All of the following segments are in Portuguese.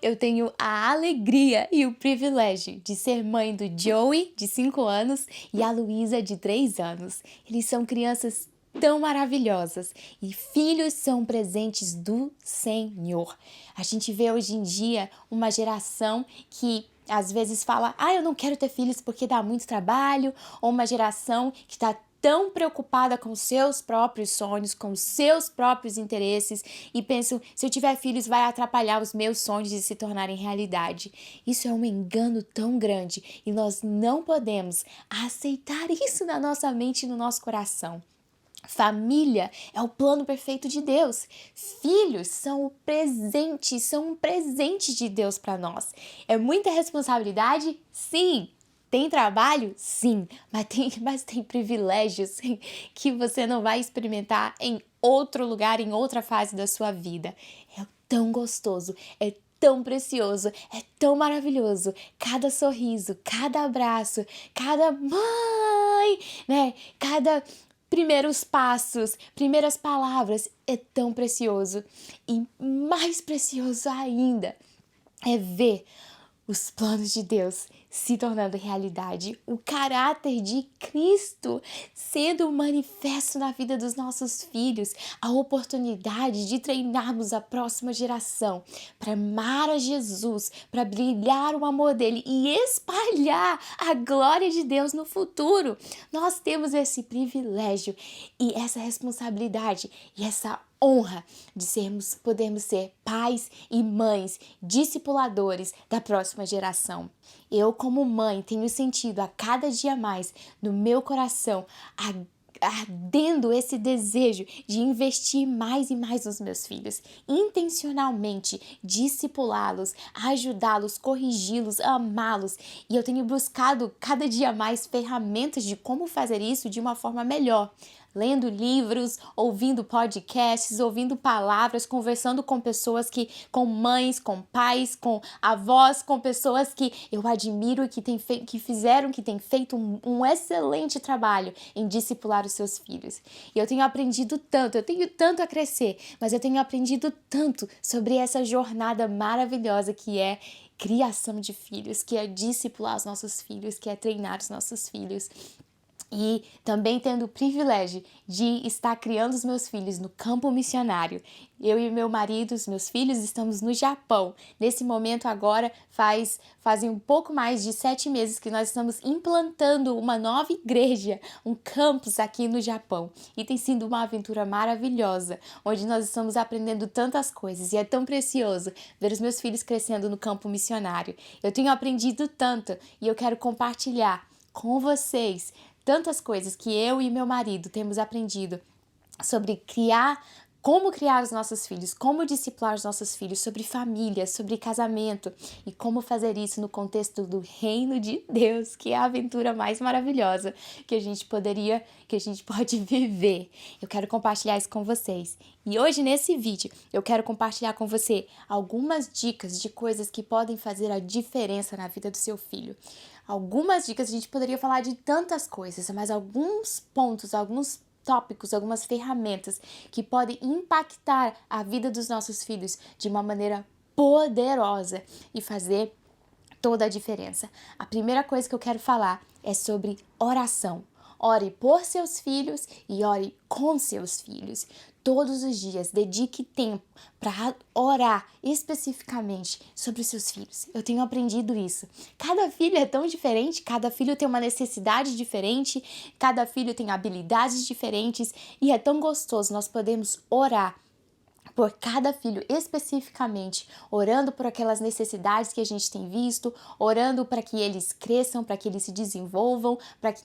Eu tenho a alegria e o privilégio de ser mãe do Joey, de 5 anos, e a Luísa, de 3 anos. Eles são crianças tão maravilhosas e filhos são presentes do Senhor. A gente vê hoje em dia uma geração que às vezes fala, eu não quero ter filhos porque dá muito trabalho, ou uma geração que está tão preocupada com seus próprios sonhos, com seus próprios interesses e pensam, se eu tiver filhos vai atrapalhar os meus sonhos de se tornarem realidade. Isso é um engano tão grande e nós não podemos aceitar isso na nossa mente e no nosso coração. Família é o plano perfeito de Deus. Filhos são um presente de Deus para nós. É muita responsabilidade? Sim. Tem trabalho? Sim, mas tem privilégios que você não vai experimentar em outro lugar, em outra fase da sua vida. É tão gostoso, é tão precioso, é tão maravilhoso. Cada sorriso, cada abraço, cada mãe, né? Cada primeiros passos, primeiras palavras, é tão precioso. E mais precioso ainda é ver os planos de Deus se tornando realidade, o caráter de Cristo sendo manifesto na vida dos nossos filhos, a oportunidade de treinarmos a próxima geração para amar a Jesus, para brilhar o amor dele e espalhar a glória de Deus no futuro. Nós temos esse privilégio e essa responsabilidade e essa honra de podermos ser pais e mães, discipuladores da próxima geração. Eu, como mãe, tenho sentido a cada dia mais no meu coração ardendo esse desejo de investir mais e mais nos meus filhos, intencionalmente discipulá-los, ajudá-los, corrigi-los, amá-los. E eu tenho buscado cada dia mais ferramentas de como fazer isso de uma forma melhor. Lendo livros, ouvindo podcasts, ouvindo palavras, conversando com pessoas com mães, com pais, com avós, com pessoas que eu admiro e que têm feito um excelente trabalho em discipular os seus filhos. E eu tenho aprendido tanto, eu tenho tanto a crescer, mas eu tenho aprendido tanto sobre essa jornada maravilhosa que é criação de filhos, que é discipular os nossos filhos, que é treinar os nossos filhos. E também tendo o privilégio de estar criando os meus filhos no campo missionário. Eu e meu marido, os meus filhos, estamos no Japão. Nesse momento agora fazem um pouco mais de 7 meses que nós estamos implantando uma nova igreja, um campus aqui no Japão. E tem sido uma aventura maravilhosa, onde nós estamos aprendendo tantas coisas e é tão precioso ver os meus filhos crescendo no campo missionário. Eu tenho aprendido tanto e eu quero compartilhar com vocês tantas coisas que eu e meu marido temos aprendido sobre como criar os nossos filhos, como discipular os nossos filhos, sobre família, sobre casamento e como fazer isso no contexto do reino de Deus, que é a aventura mais maravilhosa que a gente pode viver. Eu quero compartilhar isso com vocês. E hoje nesse vídeo eu quero compartilhar com você algumas dicas de coisas que podem fazer a diferença na vida do seu filho. Algumas dicas, a gente poderia falar de tantas coisas, mas alguns pontos, alguns tópicos, algumas ferramentas que podem impactar a vida dos nossos filhos de uma maneira poderosa e fazer toda a diferença. A primeira coisa que eu quero falar é sobre oração. Ore por seus filhos e ore com seus filhos. Todos os dias, dedique tempo para orar especificamente sobre os seus filhos. Eu tenho aprendido isso. Cada filho é tão diferente, cada filho tem uma necessidade diferente, cada filho tem habilidades diferentes e é tão gostoso nós podemos orar por cada filho especificamente, orando por aquelas necessidades que a gente tem visto, orando para que eles cresçam, para que eles se desenvolvam,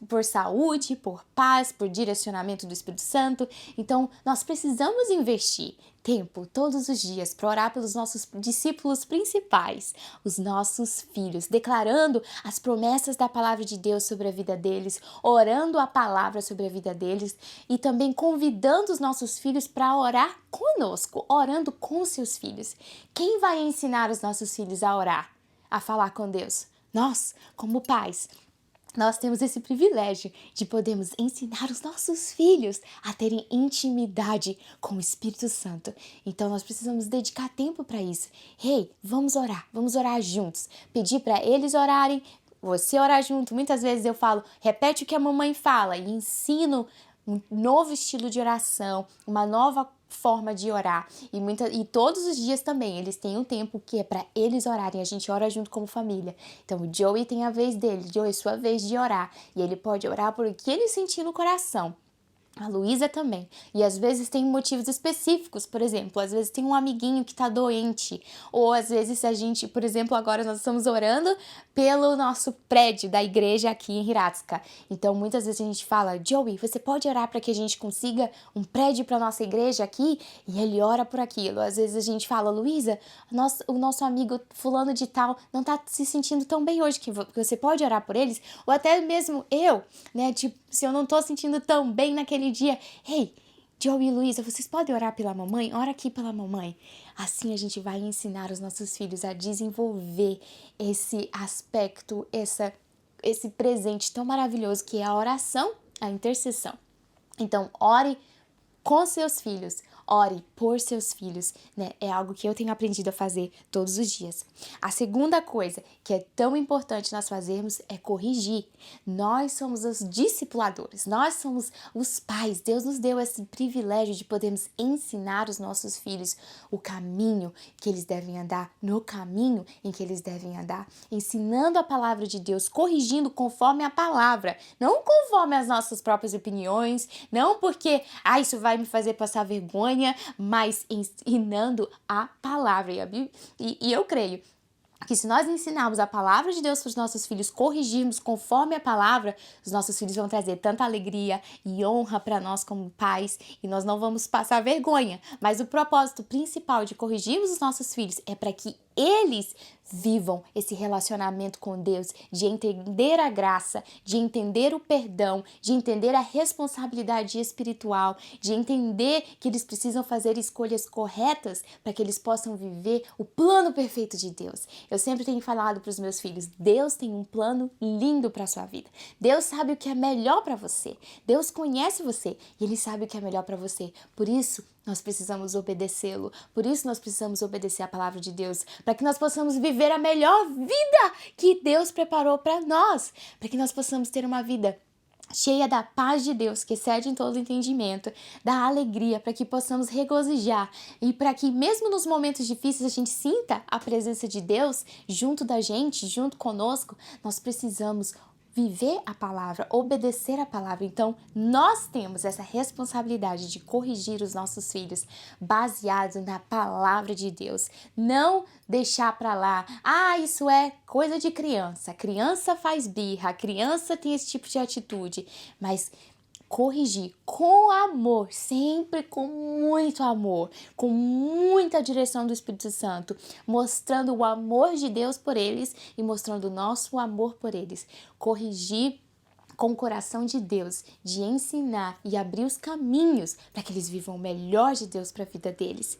por saúde, por paz, por direcionamento do Espírito Santo. Então, nós precisamos investir tempo todos os dias para orar pelos nossos discípulos principais, os nossos filhos, declarando as promessas da palavra de Deus sobre a vida deles, orando a palavra sobre a vida deles e também convidando os nossos filhos para orar conosco, orando com seus filhos. Quem vai ensinar os nossos filhos a orar, a falar com Deus? Nós, como pais. nós temos esse privilégio de podermos ensinar os nossos filhos a terem intimidade com o Espírito Santo. Então nós precisamos dedicar tempo para isso. Hey, vamos orar juntos. Pedir para eles orarem, você orar junto. Muitas vezes eu falo, repete o que a mamãe fala e ensino um novo estilo de oração, uma nova forma de orar. E todos os dias também eles têm um tempo que é para eles orarem. A gente ora junto como família. Então o Joey tem a vez dele, Joey, sua vez de orar. E ele pode orar por o que ele sentir no coração. A Luísa também. E às vezes tem motivos específicos, por exemplo, às vezes tem um amiguinho que tá doente, ou às vezes a gente, por exemplo, agora nós estamos orando pelo nosso prédio da igreja aqui em Hiratsuka. Então muitas vezes a gente fala, Joey, você pode orar para que a gente consiga um prédio para nossa igreja aqui? E ele ora por aquilo. Às vezes a gente fala, Luísa, o nosso amigo fulano de tal não tá se sentindo tão bem hoje, que você pode orar por eles? Ou até mesmo eu, né, tipo, se eu não tô sentindo tão bem naquele dia, hey, Joey e Luísa, vocês podem orar pela mamãe? Ora aqui pela mamãe. Assim a gente vai ensinar os nossos filhos a desenvolver esse aspecto, esse presente tão maravilhoso que é a oração, a intercessão. Então, ore com seus filhos, ore por seus filhos, né? É algo que eu tenho aprendido a fazer todos os dias. A segunda coisa que é tão importante nós fazermos é corrigir. Nós somos os discipuladores, nós somos os pais. Deus nos deu esse privilégio de podermos ensinar os nossos filhos o caminho que eles devem andar, no caminho em que eles devem andar, ensinando a palavra de Deus, corrigindo conforme a palavra, não conforme as nossas próprias opiniões, não porque, isso vai me fazer passar vergonha, mas ensinando a palavra. E eu creio que se nós ensinarmos a palavra de Deus para os nossos filhos, corrigirmos conforme a palavra, os nossos filhos vão trazer tanta alegria e honra para nós como pais e nós não vamos passar vergonha. Mas o propósito principal de corrigirmos os nossos filhos é para que eles vivam esse relacionamento com Deus, de entender a graça, de entender o perdão, de entender a responsabilidade espiritual, de entender que eles precisam fazer escolhas corretas para que eles possam viver o plano perfeito de Deus. Eu sempre tenho falado para os meus filhos, Deus tem um plano lindo para a sua vida. Deus sabe o que é melhor para você. Deus conhece você e Ele sabe o que é melhor para você. Por isso, nós precisamos obedecê-lo. Por isso nós precisamos obedecer a palavra de Deus, para que nós possamos viver a melhor vida que Deus preparou para nós, para que nós possamos ter uma vida cheia da paz de Deus, que excede em todo entendimento, da alegria, para que possamos regozijar e para que mesmo nos momentos difíceis a gente sinta a presença de Deus junto da gente, junto conosco. Nós precisamos viver a palavra, obedecer a palavra. Então, nós temos essa responsabilidade de corrigir os nossos filhos baseado na palavra de Deus. Não deixar para lá, isso é coisa de criança. Criança faz birra, criança tem esse tipo de atitude. Mas corrigir com amor, sempre com muito amor, com muita direção do Espírito Santo, mostrando o amor de Deus por eles e mostrando o nosso amor por eles. Corrigir com o coração de Deus, de ensinar e abrir os caminhos para que eles vivam o melhor de Deus para a vida deles.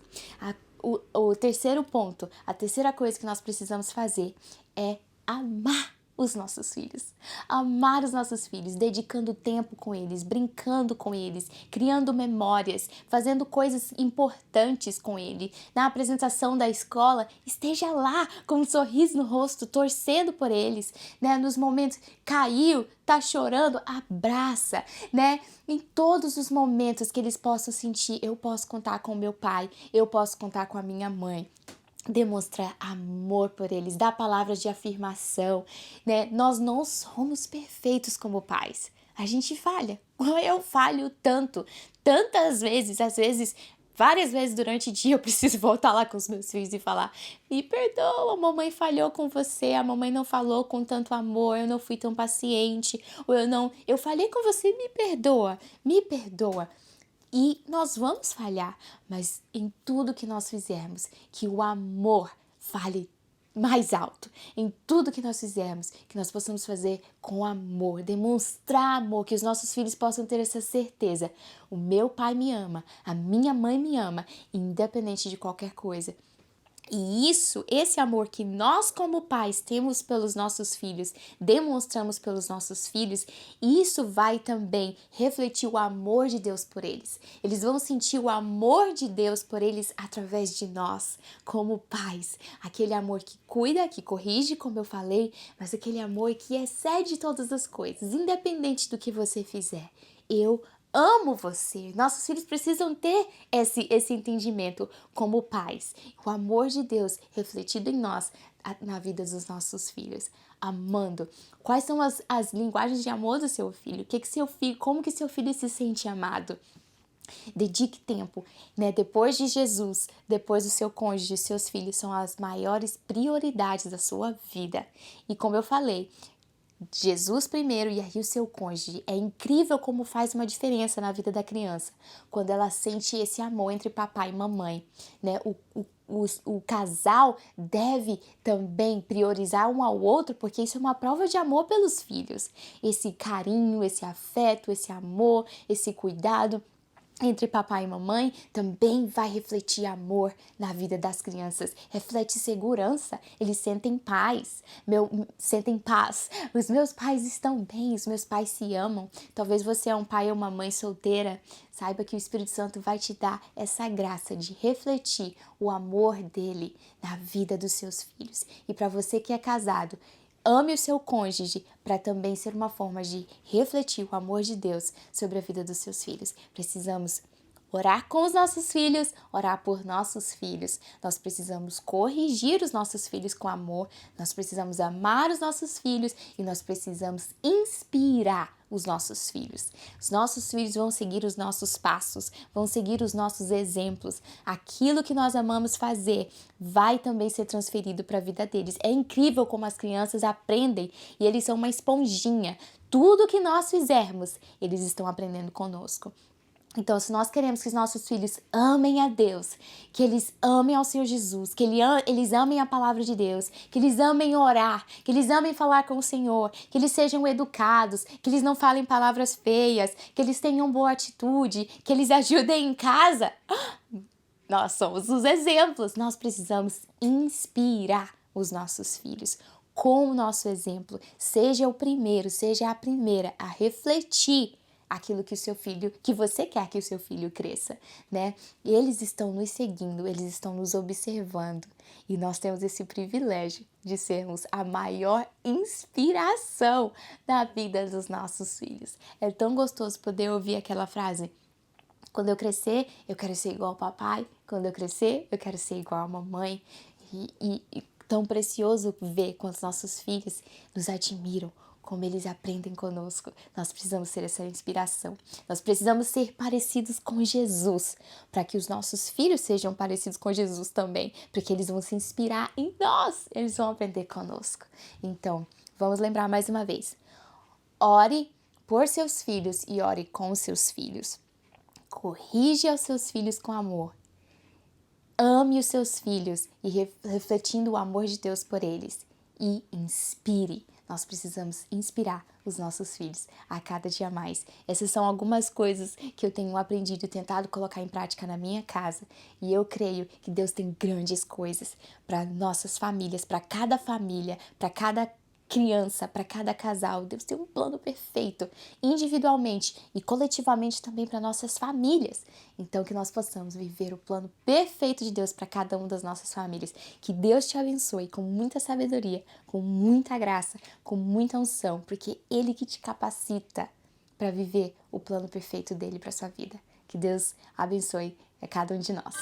O terceiro ponto, a terceira coisa que nós precisamos fazer é amar os nossos filhos. Amar os nossos filhos, dedicando tempo com eles, brincando com eles, criando memórias, fazendo coisas importantes com ele. Na apresentação da escola, esteja lá com um sorriso no rosto, torcendo por eles, né? Nos momentos, caiu, tá chorando, abraça, né? Em todos os momentos que eles possam sentir, eu posso contar com o meu pai, eu posso contar com a minha mãe. Demonstrar amor por eles, dar palavras de afirmação, né? Nós não somos perfeitos como pais. A gente falha. Eu falho tantas vezes, às vezes, várias vezes durante o dia eu preciso voltar lá com os meus filhos e falar: me perdoa, a mamãe falhou com você, a mamãe não falou com tanto amor, eu não fui tão paciente, ou eu falei com você, me perdoa, me perdoa. E nós vamos falhar, mas em tudo que nós fizermos, que o amor fale mais alto. Em tudo que nós fizermos, que nós possamos fazer com amor, demonstrar amor, que os nossos filhos possam ter essa certeza. O meu pai me ama, a minha mãe me ama, independente de qualquer coisa. E esse amor que nós como pais temos pelos nossos filhos, demonstramos pelos nossos filhos, isso vai também refletir o amor de Deus por eles. Eles vão sentir o amor de Deus por eles através de nós, como pais. Aquele amor que cuida, que corrige, como eu falei, mas aquele amor que excede todas as coisas, independente do que você fizer. Eu amo você. Nossos filhos precisam ter esse entendimento como pais. O amor de Deus refletido em nós, na vida dos nossos filhos. Amando. Quais são as linguagens de amor do seu filho? Como que seu filho se sente amado? Dedique tempo, né? Depois de Jesus, depois do seu cônjuge, seus filhos são as maiores prioridades da sua vida. E como eu falei, Jesus primeiro e aí o seu cônjuge. É incrível como faz uma diferença na vida da criança quando ela sente esse amor entre papai e mamãe, né? O casal deve também priorizar um ao outro, porque isso é uma prova de amor pelos filhos. Esse carinho, esse afeto, esse amor, esse cuidado entre papai e mamãe também vai refletir amor na vida das crianças, reflete segurança, eles sentem paz, sentem paz. Os meus pais estão bem, os meus pais se amam. Talvez você é um pai ou uma mãe solteira, saiba que o Espírito Santo vai te dar essa graça de refletir o amor dele na vida dos seus filhos. E para você que é casado, ame o seu cônjuge para também ser uma forma de refletir o amor de Deus sobre a vida dos seus filhos. Precisamos orar com os nossos filhos, orar por nossos filhos. Nós precisamos corrigir os nossos filhos com amor, nós precisamos amar os nossos filhos e nós precisamos inspirar os nossos filhos. Os nossos filhos vão seguir os nossos passos, vão seguir os nossos exemplos. Aquilo que nós amamos fazer vai também ser transferido para a vida deles. É incrível como as crianças aprendem e eles são uma esponjinha. Tudo que nós fizermos, eles estão aprendendo conosco. Então, se nós queremos que os nossos filhos amem a Deus, que eles amem ao Senhor Jesus, que eles amem a palavra de Deus, que eles amem orar, que eles amem falar com o Senhor, que eles sejam educados, que eles não falem palavras feias, que eles tenham boa atitude, que eles ajudem em casa, nós somos os exemplos. Nós precisamos inspirar os nossos filhos com o nosso exemplo. Seja o primeiro, seja a primeira a refletir aquilo que você quer que o seu filho cresça, né? Eles estão nos seguindo, eles estão nos observando e nós temos esse privilégio de sermos a maior inspiração na vida dos nossos filhos. É tão gostoso poder ouvir aquela frase: quando eu crescer, eu quero ser igual ao papai. Quando eu crescer, eu quero ser igual à mamãe. E tão precioso ver quando os nossos filhos nos admiram, como eles aprendem conosco. Nós precisamos ser essa inspiração. Nós precisamos ser parecidos com Jesus, para que os nossos filhos sejam parecidos com Jesus também, porque eles vão se inspirar em nós, eles vão aprender conosco. Então, vamos lembrar mais uma vez. Ore por seus filhos e ore com os seus filhos. Corrige aos seus filhos com amor. Ame os seus filhos e refletindo o amor de Deus por eles. E inspire. Nós precisamos inspirar os nossos filhos a cada dia mais. Essas são algumas coisas que eu tenho aprendido e tentado colocar em prática na minha casa. E eu creio que Deus tem grandes coisas para nossas famílias, para cada criança, para cada casal. Deus tem um plano perfeito, individualmente e coletivamente também para nossas famílias. Então, que nós possamos viver o plano perfeito de Deus para cada uma das nossas famílias. Que Deus te abençoe com muita sabedoria, com muita graça, com muita unção, porque Ele que te capacita para viver o plano perfeito dele para sua vida. Que Deus abençoe a cada um de nós.